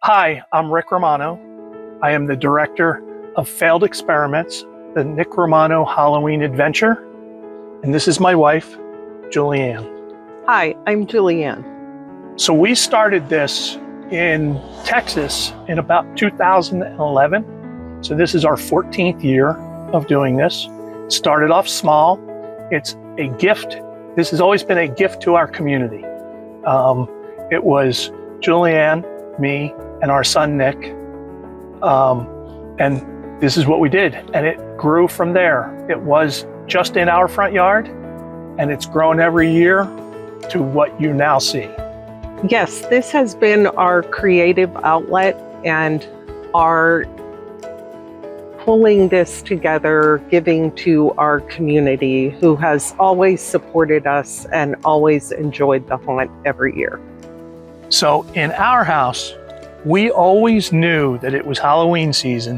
Hi, I'm Rick Romano. I am the director of Failed Experiments, the Nick Romano Halloween Adventure, and this is my wife, Julianne. Hi, I'm Julianne. So we started this in Texas in about 2011. So this is our 14th year of doing this. It started off small. It's a gift. This has always been a gift to our community. It was Julianne, me, and our son, Nick. And this is what we did. And it grew from there. It was just in our front yard, and it's grown every year to what you now see. Yes, this has been our creative outlet and our pulling this together, giving to our community who has always supported us and always enjoyed the haunt every year. So in our house, we always knew that it was Halloween season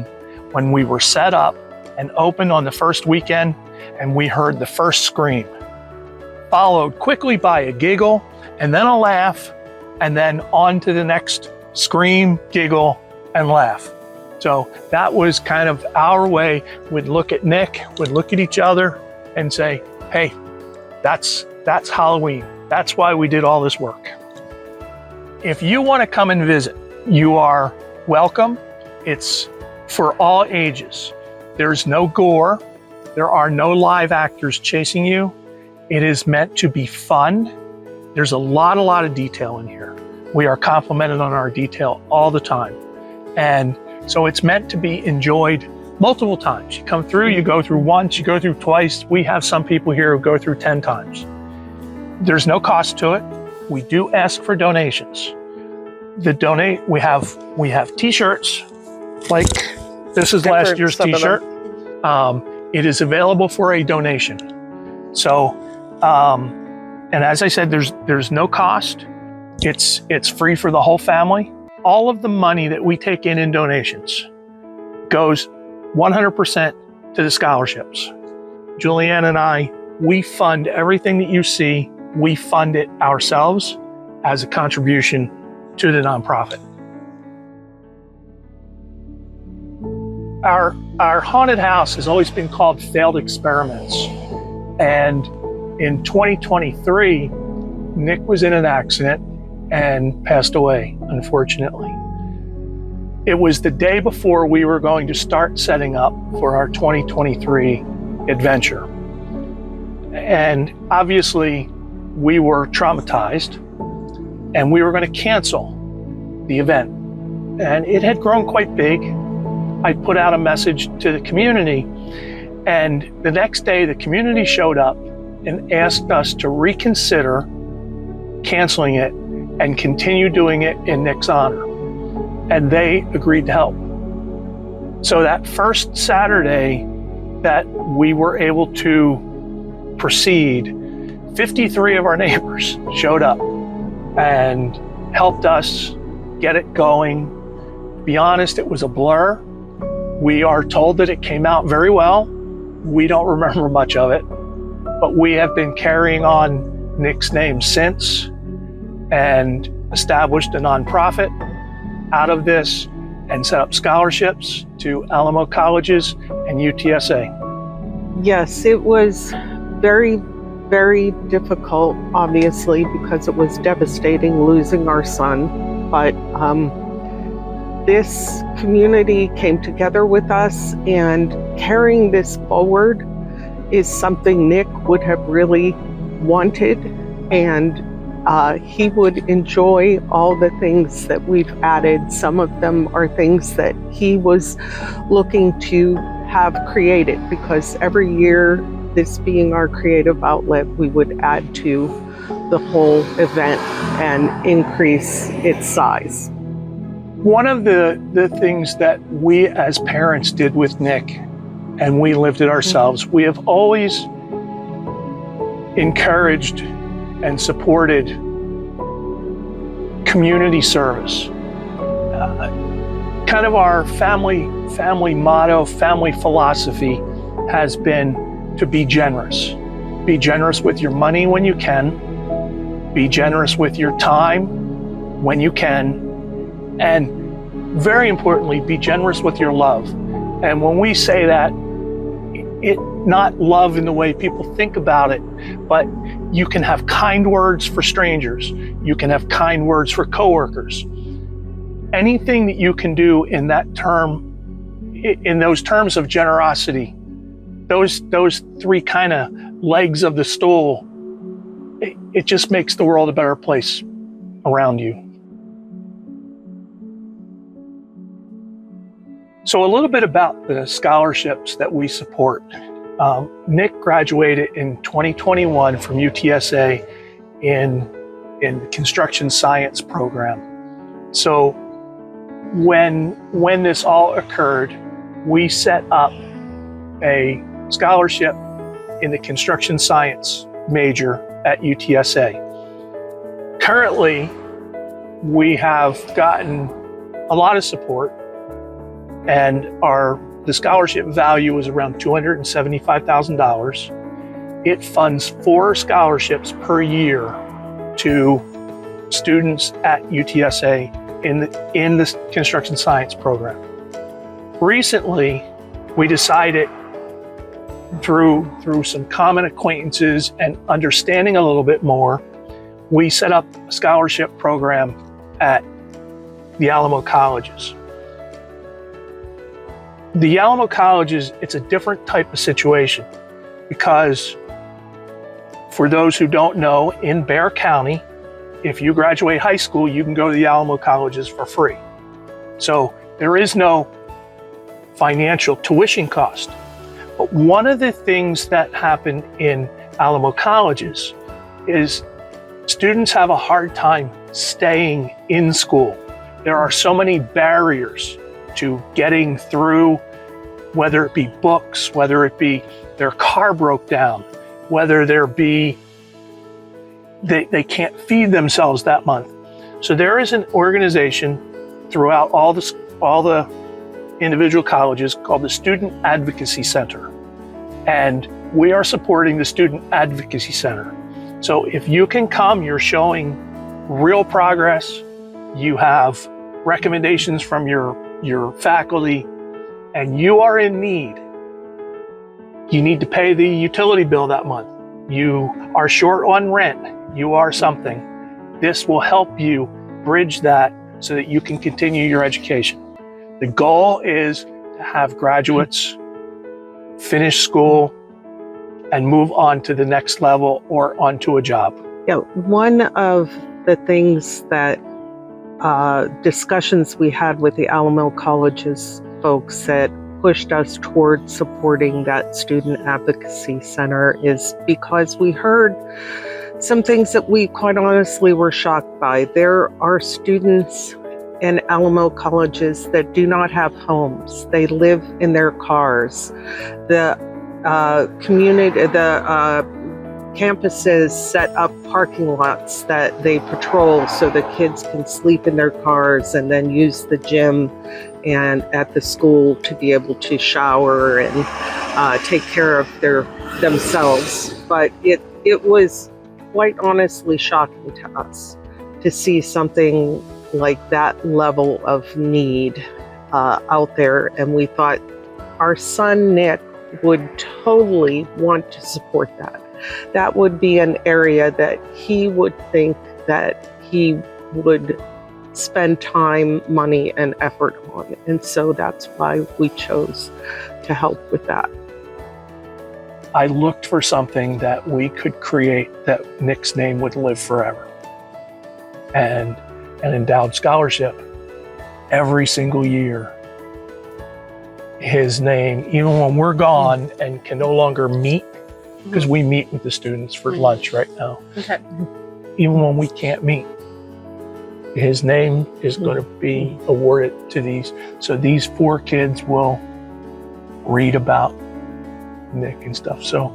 when we were set up and opened on the first weekend and we heard the first scream, followed quickly by a giggle and then a laugh, and then on to the next scream, giggle, and laugh. So that was kind of our way. We'd look at Nick, we'd look at each other and say, hey, that's Halloween. That's why we did all this work. If you want to come and visit, you are welcome. It's for all ages. There's no gore. There are no live actors chasing you. It is meant to be fun. There's a lot of detail in here. We are complimented on our detail all the time. And so it's meant to be enjoyed multiple times. You come through, you go through once, you go through twice. We have some people here who go through 10 times. There's no cost to it. We do ask for donations. We have t-shirts, like this is last year's t-shirt. It is available for a donation. So, and as I said, there's no cost. It's free for the whole family. All of the money that we take in donations goes 100% to the scholarships. Julianne and I, we fund everything that you see. We fund it ourselves as a contribution to the nonprofit. Our haunted house has always been called Failed Experiments. And in 2023, Nick was in an accident and passed away, unfortunately. It was the day before we were going to start setting up for our 2023 adventure. And obviously, we were traumatized and we were going to cancel the event. And it had grown quite big. I put out a message to the community, and the next day the community showed up and asked us to reconsider canceling it and continue doing it in Nick's honor. And they agreed to help. So that first Saturday that we were able to proceed, 53 of our neighbors showed up and helped us get it going. To be honest, it was a blur. We are told that it came out very well. We don't remember much of it, but we have been carrying on Nick's name since and established a nonprofit out of this and set up scholarships to Alamo colleges and UTSA. Yes, it was very, very difficult, obviously, because it was devastating losing our son. But this community came together with us, and carrying this forward is something Nick would have really wanted, and he would enjoy all the things that we've added. Some of them are things that he was looking to have created, because every year, this being our creative outlet, we would add to the whole event and increase its size. One of the things that we as parents did with Nick, and we lived it ourselves, we have always encouraged and supported community service. Kind of our family motto, family philosophy has been to be generous. Be generous with your money when you can. Be generous with your time when you can. And very importantly, be generous with your love. And when we say that, it not love in the way people think about it, but you can have kind words for strangers. You can have kind words for coworkers. Anything that you can do in that term, in those terms of generosity, those three kind of legs of the stool, it just makes the world a better place around you. So a little bit about the scholarships that we support. Nick graduated in 2021 from UTSA in the construction science program. So when this all occurred, we set up a scholarship in the construction science major at UTSA. Currently, we have gotten a lot of support, and the scholarship value is around $275,000. It funds 4 scholarships per year to students at UTSA in the construction science program. Recently, we decided through some common acquaintances and understanding a little bit more, we set up a scholarship program at the Alamo colleges. The Alamo colleges, it's a different type of situation because for those who don't know, in Bexar County, if you graduate high school, you can go to the Alamo colleges for free. So there is no financial tuition cost. But one of the things that happen in Alamo colleges is students have a hard time staying in school. There are so many barriers to getting through, whether it be books, whether it be their car broke down, whether there be they can't feed themselves that month. So there is an organization throughout all the individual colleges called the Student Advocacy Center. And we are supporting the Student Advocacy Center. So if you can come, you're showing real progress, you have recommendations from your faculty, and you are in need. You need to pay the utility bill that month. You are short on rent. You are something. This will help you bridge that so that you can continue your education. The goal is to have graduates finish school and move on to the next level or onto a job. Yeah, one of the things that discussions we had with the Alamo Colleges folks that pushed us towards supporting that Student Advocacy Center is because we heard some things that we quite honestly were shocked by. There are students in Alamo colleges that do not have homes. They live in their cars. The campuses set up parking lots that they patrol so the kids can sleep in their cars and then use the gym and at the school to be able to shower and take care of themselves. But it was quite honestly shocking to us to see something like that level of need out there. And we thought our son Nick would totally want to support that. That would be an area that he would think that he would spend time, money, and effort on. And so that's why we chose to help with that. I looked for something that we could create that Nick's name would live forever. And an endowed scholarship, every single year, his name, even when we're gone and can no longer meet, because we meet with the students for lunch right now. Okay. Even when we can't meet, his name is going to be awarded to these. So these 4 kids will read about Nick and stuff. So